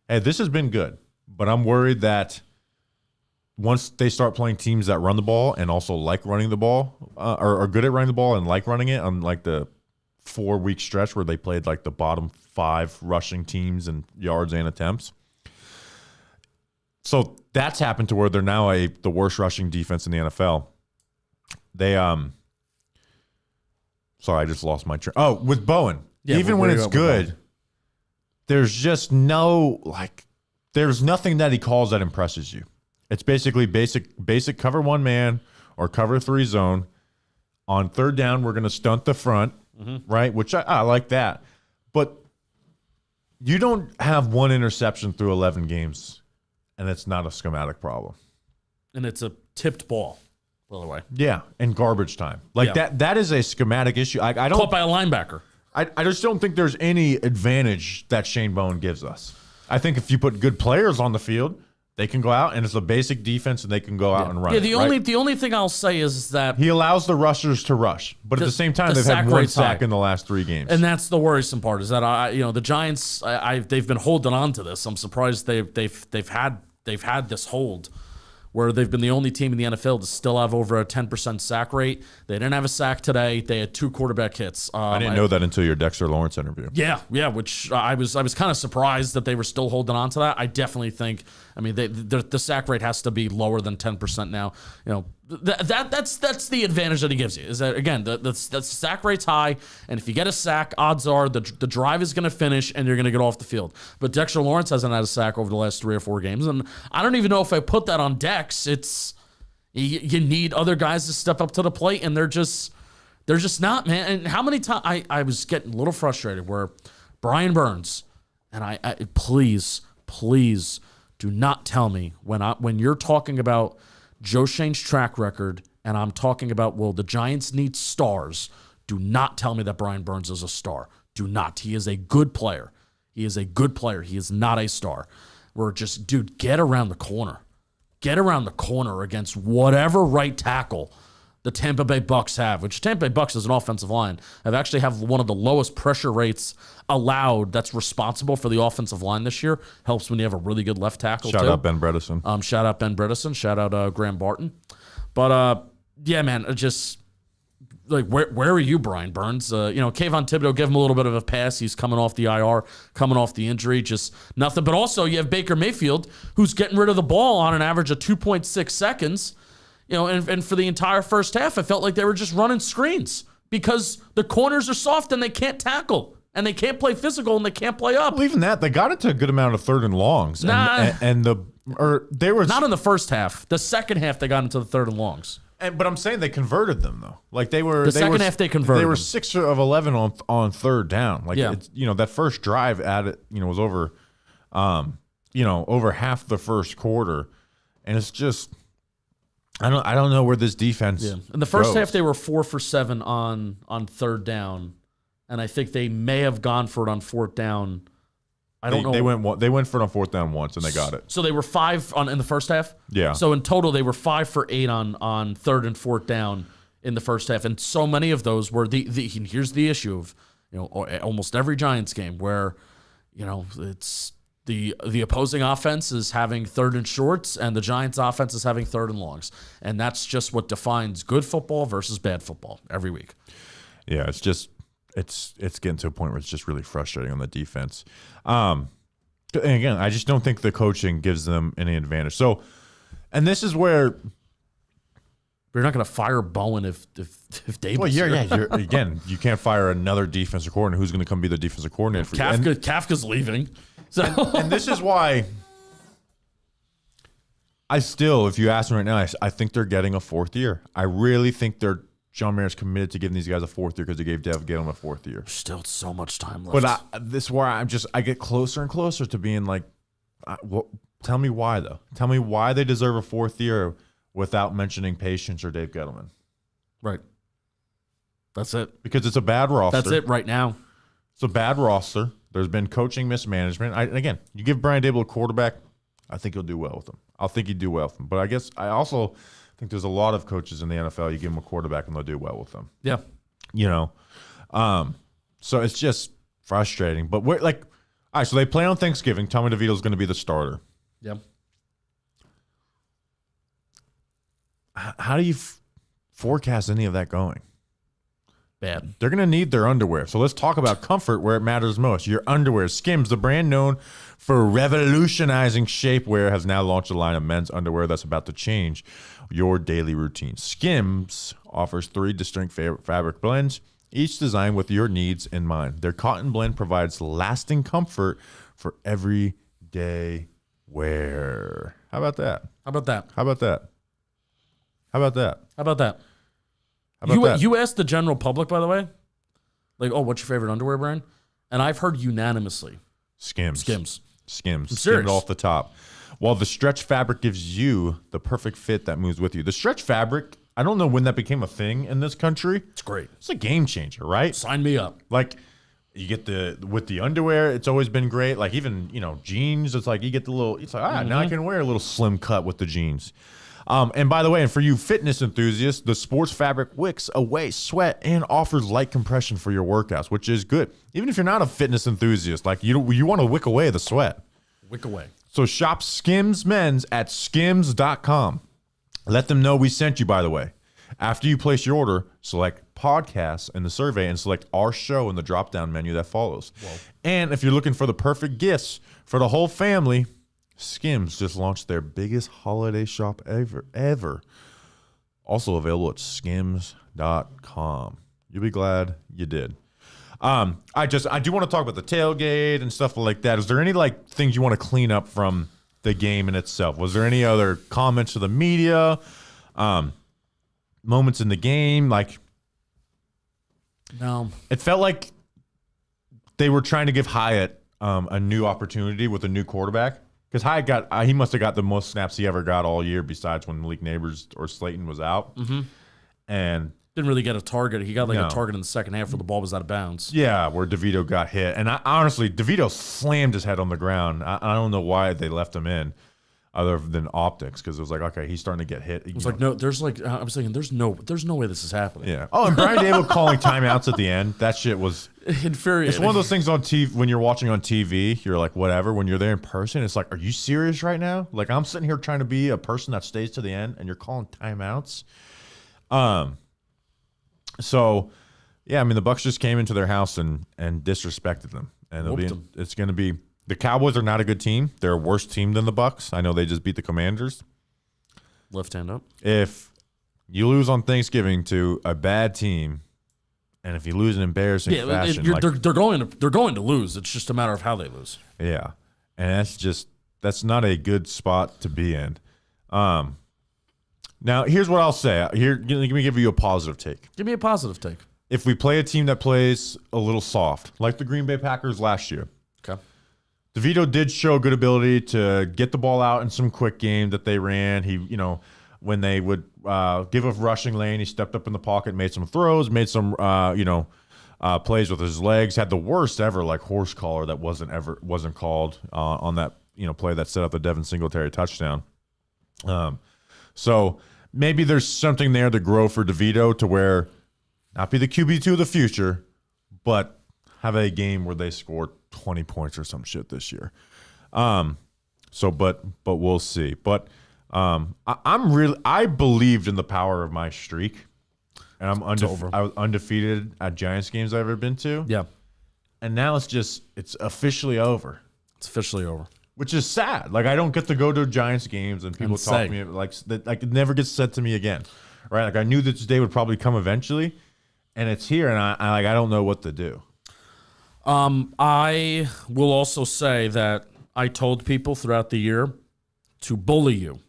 hey, this has been good, but I'm worried that once they start playing teams that run the ball and also like running the ball, or are good at running the ball and like running it, on like the 4-week stretch where they played like the bottom 5 rushing teams in yards and attempts. So that's happened to where they're now the worst rushing defense in the NFL. They sorry, I just lost my train. Oh, with Bowen, even when it's good, there's just there's nothing that he calls that impresses you. It's basically basic cover 1 man or cover 3 zone. On 3rd down, we're going to stunt the front, right? Which I like that. But you don't have 1 interception through 11 games, and it's not a schematic problem. And it's a tipped ball. by the way. Yeah, and garbage time. Like that is a schematic issue. I don't Caught by a linebacker. I just don't think there's any advantage that Shane Bowen gives us. I think if you put good players on the field, they can go out and it's a basic defense and they can go out and run. Yeah, the the only thing I'll say is that he allows the rushers to rush, but at the same time they've had one sack in the last 3 games. And that's the worrisome part is that the Giants they've been holding on to this. I'm surprised they've had this hold where they've been the only team in the NFL to still have over a 10% sack rate. They didn't have a sack today. They had 2 quarterback hits. I didn't know that until your Dexter Lawrence interview. Yeah, which I was kind of surprised that they were still holding on to that. I definitely think, the sack rate has to be lower than 10% now. That's the advantage that he gives you. Is that again the sack rate's high, and if you get a sack, odds are the drive is going to finish and you're going to get off the field. But Dexter Lawrence hasn't had a sack over the last 3 or 4 games, and I don't even know if I put that on Dex. It's you need other guys to step up to the plate, and they're just not, man. And how many times I was getting a little frustrated where Brian Burns and I please do not tell me when you're talking about Joe Shane's track record, and I'm talking about, well, the Giants need stars. Do not tell me that Brian Burns is a star. Do not. He is a good player. He is a good player. He is not a star. We're just, dude, get around the corner. Get around the corner against whatever right tackle the Tampa Bay Bucks have, which Tampa Bay Bucks is an offensive line, have one of the lowest pressure rates allowed that's responsible for the offensive line this year. Helps when you have a really good left tackle, Shout out Ben Bredesen. Shout out Ben Bredesen. Shout out Graham Barton. But, yeah, man, just like where are you, Brian Burns? Kayvon Thibodeau gave him a little bit of a pass. He's coming off the IR, coming off the injury, just nothing. But also you have Baker Mayfield, who's getting rid of the ball on an average of 2.6 seconds. And for the entire first half, I felt like they were just running screens because the corners are soft and they can't tackle. And they can't play physical and they can't play up. Well, even that, they got into a good amount of 3rd and longs. They were not in the first half. The second half, they got into the 3rd and longs. But I'm saying they converted them though. Like they were second half they converted. They were them. 6 of 11 on 3rd down. Like that first drive was over, over half the first quarter, and it's just I don't know where this defense. Yeah. In the first goes. half, they were 4 for 7 on 3rd down. And I think they may have gone for it on 4th down. I don't know. They went for it on 4th down once, and they got it. So they were 5 in the first half? Yeah. So in total, they were 5 for 8 on 3rd and 4th down in the first half. And so many of those were here's the issue of almost every Giants game where it's the opposing offense is having 3rd and shorts, and the Giants offense is having 3rd and longs. And that's just what defines good football versus bad football every week. Yeah, it's just it's getting to a point where it's just really frustrating on the defense. And again, I just don't think the coaching gives them any advantage. So, and this is where you're not going to fire Bowen if Davis. Well, again, you can't fire another defensive coordinator. Who's going to come be the defensive coordinator for you? Kafka's leaving. So and this is why I still, if you ask me right now, I think they're getting a 4th year. I really think John Mayer's committed to giving these guys a 4th year because he gave Dev Galen a 4th year. Still so much time left. But this is where I get closer and closer to being like, tell me why though. Tell me why they deserve a 4th year without mentioning Patience or Dave Gettleman. Right. That's it. Because it's a bad roster. That's it right now. It's a bad roster. There's been coaching mismanagement. Again, you give Brian Dable a quarterback, I think he'll do well with him. I think he'd do well with him. But I also think there's a lot of coaches in the NFL, you give them a quarterback and they'll do well with them. Yeah. So it's just frustrating. But we're like, all right, so they play on Thanksgiving. Tommy DeVito's going to be the starter. Yeah. How do you forecast any of that going? Bad. They're going to need their underwear. So let's talk about comfort where it matters most. Your underwear. Skims, the brand known for revolutionizing shapewear, has now launched a line of men's underwear that's about to change your daily routine. Skims offers 3 distinct fabric blends, each designed with your needs in mind. Their cotton blend provides lasting comfort for everyday wear. How about that? How about that? How about that? How about that? How about that? How about that? You asked the general public, by the way, like, oh, what's your favorite underwear brand? And I've heard unanimously. Skims. Skims. Skimmed serious. off the top. While the stretch fabric gives you the perfect fit that moves with you. The stretch fabric I don't know when that became a thing in this country. It's great. It's a game changer, right? Sign me up. Like you get with the underwear, it's always been great. Like even, jeans, it's like you get the little, it's like, now I can wear a little slim cut with the jeans. And by the way, and for you fitness enthusiasts, the sports fabric wicks away sweat and offers light compression for your workouts, which is good. Even if you're not a fitness enthusiast, like you want to wick away the sweat. Wick away. So shop Skims Men's at skims.com. Let them know we sent you, by the way. After you place your order, select podcasts in the survey and select our show in the drop-down menu that follows. Whoa. And if you're looking for the perfect gifts for the whole family, Skims just launched their biggest holiday shop ever. Also available at skims.com. You'll be glad you did. I do want to talk about the tailgate and stuff like that. Is there any things you want to clean up from the game in itself? Was there any other comments to the media? Moments in the game? No. It felt like they were trying to give Hyatt a new opportunity with a new quarterback. Because Hyatt he must have got the most snaps he ever got all year besides when Malik Nabers or Slayton was out. Mm-hmm. And didn't really get a target. He got a target in the second half where the ball was out of bounds. Yeah, where DeVito got hit. And honestly, DeVito slammed his head on the ground. I don't know why they left him in other than optics, because it was like, okay, he's starting to get hit. It was I was thinking, there's no way this is happening. Yeah. Oh, and Brian Dable calling timeouts at the end. That shit was infuriating. It's one of those things on TV, when you're watching on TV, you're like, whatever. When you're there in person, it's like, are you serious right now? Like, I'm sitting here trying to be a person that stays to the end, and you're calling timeouts. So, yeah, I mean, the Bucs just came into their house and disrespected them. And it's going to be – the Cowboys are not a good team. They're a worse team than the Bucs. I know they just beat the Commanders. Left hand up. If you lose on Thanksgiving to a bad team, and if you lose in embarrassing fashion, they're going to lose. It's just a matter of how they lose. Yeah, and that's not a good spot to be in. Now, here's what I'll say. Let me give you a positive take. Give me a positive take. If we play a team that plays a little soft, like the Green Bay Packers last year. Okay. DeVito did show good ability to get the ball out in some quick game that they ran. He, when they would give a rushing lane, he stepped up in the pocket, made some throws, made some, plays with his legs. Had the worst ever horse collar that wasn't called on that play that set up the Devin Singletary touchdown. So maybe there's something there to grow for DeVito to where not be the QB2 of the future, but have a game where they score 20 points or some shit this year. But we'll see. But I believed in the power of my streak, and I was undefeated at Giants games I've ever been to. Yeah. And now it's officially over. It's officially over. Which is sad. I don't get to go to Giants games and people talk to me that. It never gets said to me again, right? I knew that this day would probably come eventually, and it's here, and I don't know what to do. I will also say that I told people throughout the year to bully you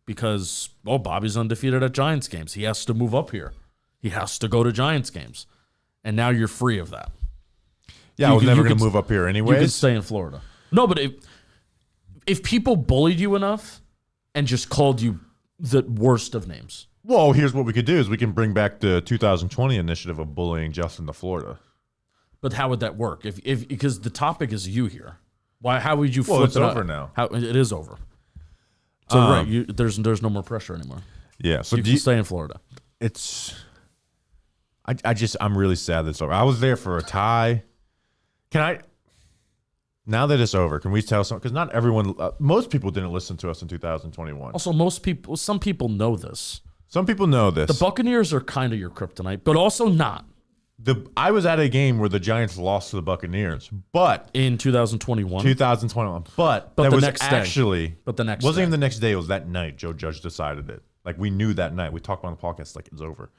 because Bobby's undefeated at Giants games. He has to move up here. He has to go to Giants games, and now you're free of that. Yeah, I was never going to move up here anyways. You could stay in Florida. No, but if people bullied you enough and just called you the worst of names. Well, here's what we could do is we can bring back the 2020 initiative of bullying Justin to Florida. But how would that work? If because the topic is you here. Why? How would you flip it? It's over now. It is over. So there's no more pressure anymore. Yeah. So you can stay in Florida. I'm really sad that it's over. I was there for a tie. Now that it's over, can we tell some? Because not everyone, most people didn't listen to us in 2021. Also, some people know this. Some people know this. The Buccaneers are kind of your kryptonite, but also not. I was at a game where the Giants lost to the Buccaneers, but in 2021. But the was next actually, day. But the next wasn't day. even the next day. It was that night. Joe Judge decided it. We knew that night. We talked on the podcast it's over.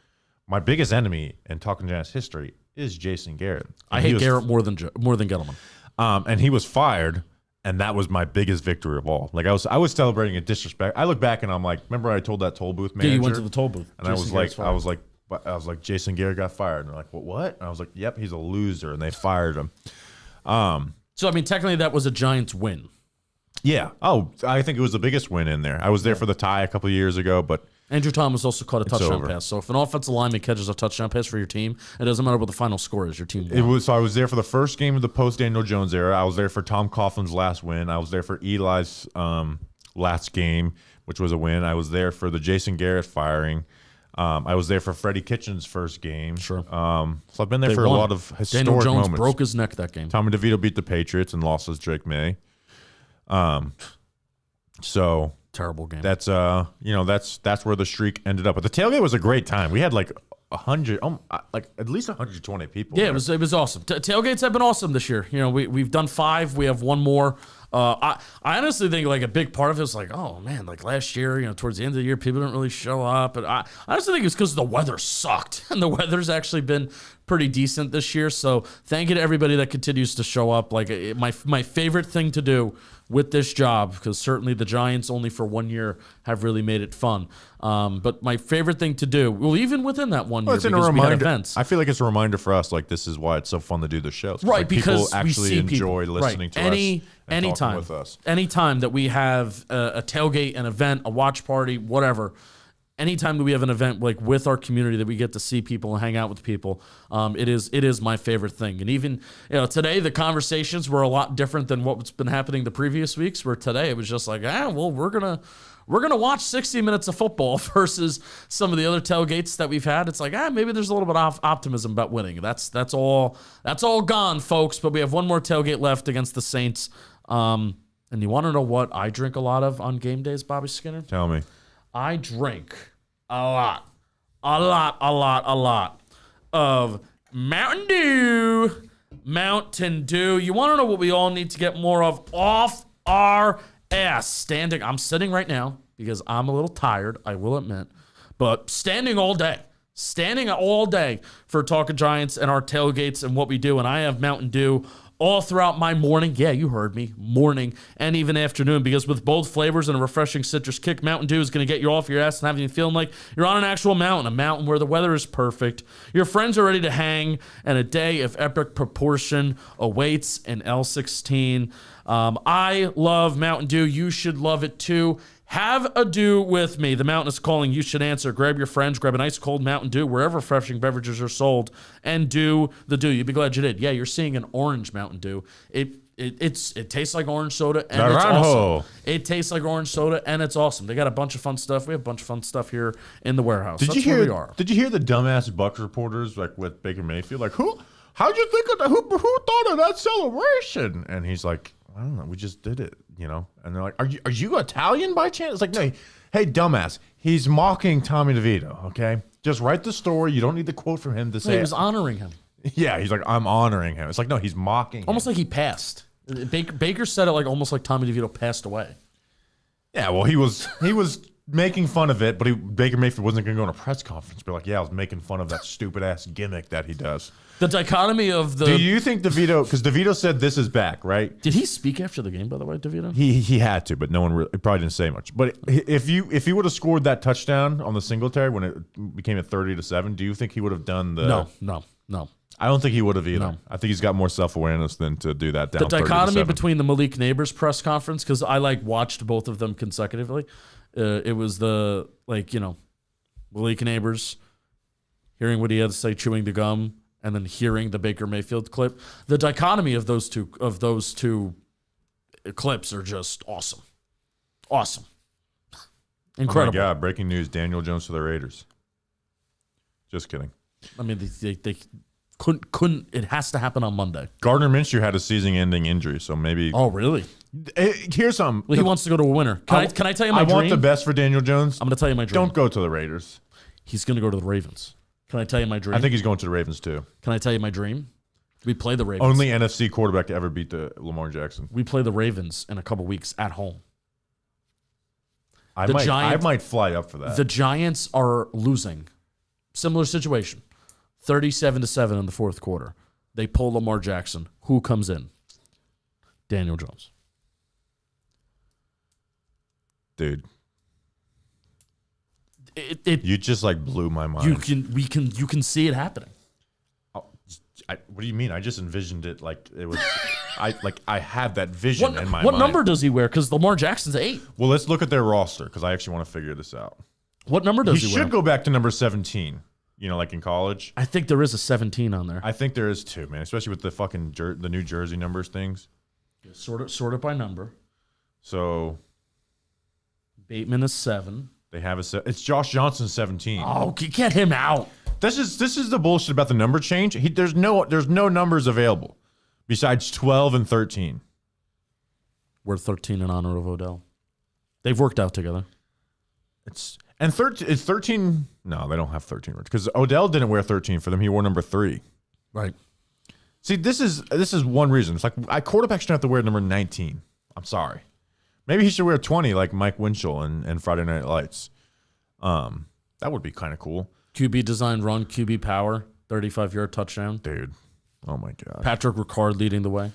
My biggest enemy in Talking Giants history is Jason Garrett. I hate Garrett more than Gettleman. And he was fired, and that was my biggest victory of all. I was celebrating a disrespect. I look back and I'm like, remember I told that toll booth manager? Yeah, you went to the toll booth. And I was like, Jason Garrett got fired. And they're like, what? And I was like, yep, he's a loser, and they fired him. So I mean, technically that was a Giants win. Yeah. Oh, I think it was the biggest win in there. I was there for the tie a couple of years ago, but Andrew Thomas also caught a touchdown over. pass. So if an offensive lineman catches a touchdown pass for your team, it doesn't matter what the final score is. Your team won. So I was there for the first game of the post Daniel Jones era. I was there for Tom Coughlin's last win. I was there for Eli's last game, which was a win. I was there for the Jason Garrett firing. I was there for Freddie Kitchens' first game. Sure. So I've been there They for won. a lot of historic Daniel Jones moments. broke his neck that game. Tommy DeVito beat the Patriots and lost as Drake May. So Terrible game. that's that's where the streak ended up. But the tailgate was a great time. We had like 100, like at least 120 people. Yeah, there. it was awesome. Tailgates have been awesome this year. You know, we've done 5. We have one more. I honestly think like a big part of it is like, oh man, like last year, you know, towards the end of the year, people didn't really show up. But I honestly think it's because the weather sucked, and the weather's actually been pretty decent this year. So thank you to everybody that continues to show up. Like my favorite thing to do with this job, because certainly the Giants only for 1 year have really made it fun. But my favorite thing to do, well, even within that 1 year, It's a because we had reminder. events. I feel like it's a reminder for us. Like this is why it's so fun to do the shows. Right, Like, because people actually we see enjoy people. listening to us and talking with us. Anytime that we have a tailgate, an event, a watch party, whatever, anytime that we have an event like with our community that we get to see people and hang out with people, it is my favorite thing. And even today the conversations were a lot different than what's been happening the previous weeks. Where today it was just like, well, we're gonna watch 60 minutes of football versus some of the other tailgates that we've had. It's like, maybe there's a little bit of optimism about winning. That's all gone, folks. But we have one more tailgate left against the Saints. And you want to know what I drink a lot of on game days, Bobby Skinner? Tell me. I drink a lot of Mountain Dew. Mountain Dew. You want to know what we all need to get more of? Off our ass. I'm sitting right now because I'm a little tired, I will admit, but standing all day for Talking Giants and our tailgates and what we do. And I have Mountain Dew all throughout my morning. Yeah, you heard me. Morning and even afternoon, because with both flavors and a refreshing citrus kick, Mountain Dew is going to get you off your ass and have you feeling like you're on an actual mountain, a mountain where the weather is perfect. Your friends are ready to hang, and a day of epic proportion awaits in L16. I love Mountain Dew. You should love it too. Have a dew with me. The mountain is calling. You should answer. Grab your friends. Grab an ice cold Mountain Dew wherever refreshing beverages are sold, and do the dew. You'd be glad you did. Yeah, you're seeing an orange Mountain Dew. It tastes like orange soda, and it's awesome. It tastes like orange soda, and it's awesome. They got a bunch of fun stuff. We have a bunch of fun stuff here in the warehouse. Did you hear the dumbass Bucs reporters like with Baker Mayfield? Like, how'd you think of that? Who thought of that celebration? And he's like, I don't know. We just did it, And they're like, are you Italian by chance? It's like, no. Hey, dumbass. He's mocking Tommy DeVito. Okay, just write the story. You don't need the quote from him to say. He was honoring him. Yeah, he's like, I'm honoring him. It's like, no, he's mocking. Almost like he passed. Baker said it like almost like Tommy DeVito passed away. Yeah, well, he was making fun of it, but Baker Mayfield wasn't going to go on a press conference. But like, yeah, I was making fun of that stupid ass gimmick that he does. The dichotomy of the. Do you think DeVito? Because DeVito said this is back, right? Did he speak after the game? By the way, DeVito. He had to, but no one really, probably didn't say much. But if he would have scored that touchdown on the Singletary when it became at 30-7, do you think he would have done the? No. I don't think he would have either. No. I think he's got more self-awareness than to do that down. The dichotomy 30-7. between the Malik Nabers press conference, because I watched both of them consecutively. It was the Malik Nabers hearing what he had to say, chewing the gum, and then hearing the Baker Mayfield clip. The dichotomy of those two clips are just awesome. Awesome. Incredible. Oh my God! Breaking news: Daniel Jones to the Raiders. Just kidding. I mean, they couldn't. It has to happen on Monday. Gardner Minshew had a season-ending injury, so maybe. Oh, really? Here's something. Well, he wants to go to a winner. Can I tell you my dream? I want the best for Daniel Jones. I'm going to tell you my dream. Don't go to the Raiders. He's going to go to the Ravens. Can I tell you my dream? I think he's going to the Ravens too. Can I tell you my dream? We play the Ravens. Only NFC quarterback to ever beat the Lamar Jackson. We play the Ravens in a couple weeks at home. I might fly up for that. The Giants are losing. Similar situation. 37-7 in the fourth quarter. They pull Lamar Jackson. Who comes in? Daniel Jones. Dude. You just blew my mind. You can see it happening. What do you mean? I just envisioned it like it was. I had that vision in my mind. What number does he wear? Because Lamar Jackson's 8. Well, let's look at their roster because I actually want to figure this out. What number does He he wear? should go back to number 17. You know, like in college. I think there is a 17 on there. I think there is too, man. Especially with the fucking the new jersey numbers things. Sort it by number. So Bateman is 7. they have it's Josh Johnson 17. Oh, get him out. This is the bullshit about the number change. There's no numbers available besides 12 and 13. We're 13 in honor of Odell. They've worked out together. It's 13. No, they don't have 13 because Odell didn't wear 13 for them. He wore number 3. Right. See, this is one reason. It's like quarterback shouldn't have to wear number 19. I'm sorry. Maybe he should wear 20 like Mike Winchell and Friday Night Lights. That would be kind of cool. QB design run, QB power, 35-yard touchdown. Dude. Oh my god. Patrick Ricard leading the way.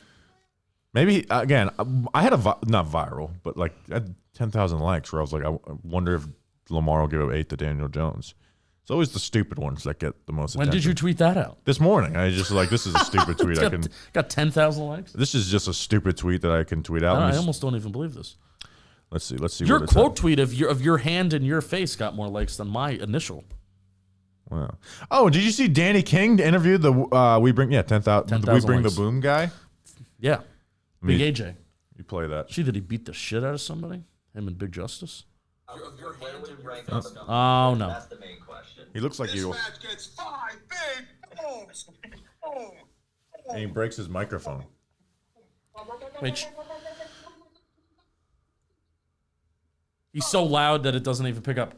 Maybe again, I had not viral, but like I had 10,000 likes where I was like, I wonder if Lamar will give up 8 to Daniel Jones. It's always the stupid ones that get the most When attention. did you tweet that out? This morning. I just like, this is a stupid tweet. Got 10,000 likes? This is just a stupid tweet that I can tweet out. I almost don't even believe this. Let's see. Your what it's quote at. tweet of your hand and your face got more likes than my initial. Wow. Oh, did you see Danny King interviewed the we bring 10,000 we bring likes. the boom guy? Yeah. Big AJ. You play that. See, did he beat the shit out of somebody? Him and Big Justice? Oh no. That's the main question. He looks like This he will. match gets 5 big booms. Boom. And he breaks his microphone. Wait. He's so loud that it doesn't even pick up.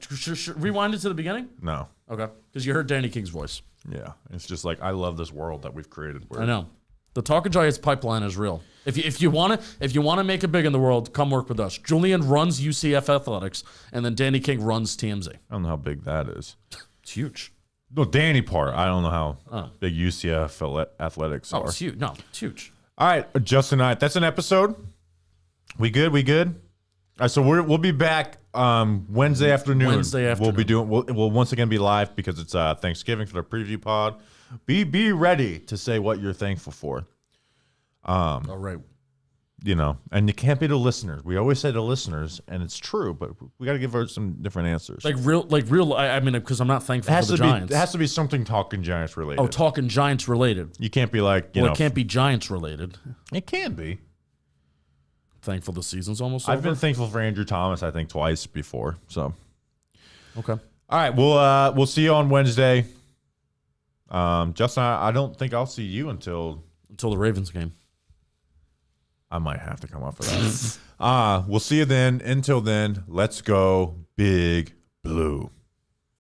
Rewind it to the beginning? No. Okay. Because you heard Danny King's voice. Yeah. It's just like I love this world that we've created. I know. The Talking Giants pipeline is real. If you want to make it big in the world, come work with us. Julian runs UCF Athletics, and then Danny King runs TMZ. I don't know how big that is. It's huge. No, Danny part. I don't know how big UCF athletics Oh, are. it's huge. No, it's huge. All right, Justin and I. That's an episode. We good? All right, so we'll be back Wednesday afternoon. We'll be doing. We'll once again be live because it's Thanksgiving for the preview pod. Be ready to say what you're thankful for. All right. You know, and it can't be the listeners. We always say the listeners, and it's true, but we got to give her some different answers. Like real. I mean, because I'm not thankful for the Giants. It has to be something Talking Giants related. Oh, Talking Giants related. You can't be like, Well, it can't be Giants related. It can be. Thankful the season's almost I've over. been thankful for Andrew Thomas, I think, twice before. So, Okay. all right, we'll see you on Wednesday. Justin, I don't think I'll see you until the Ravens game. I might have to come up for that. We'll see you then. Until then, let's go Big Blue.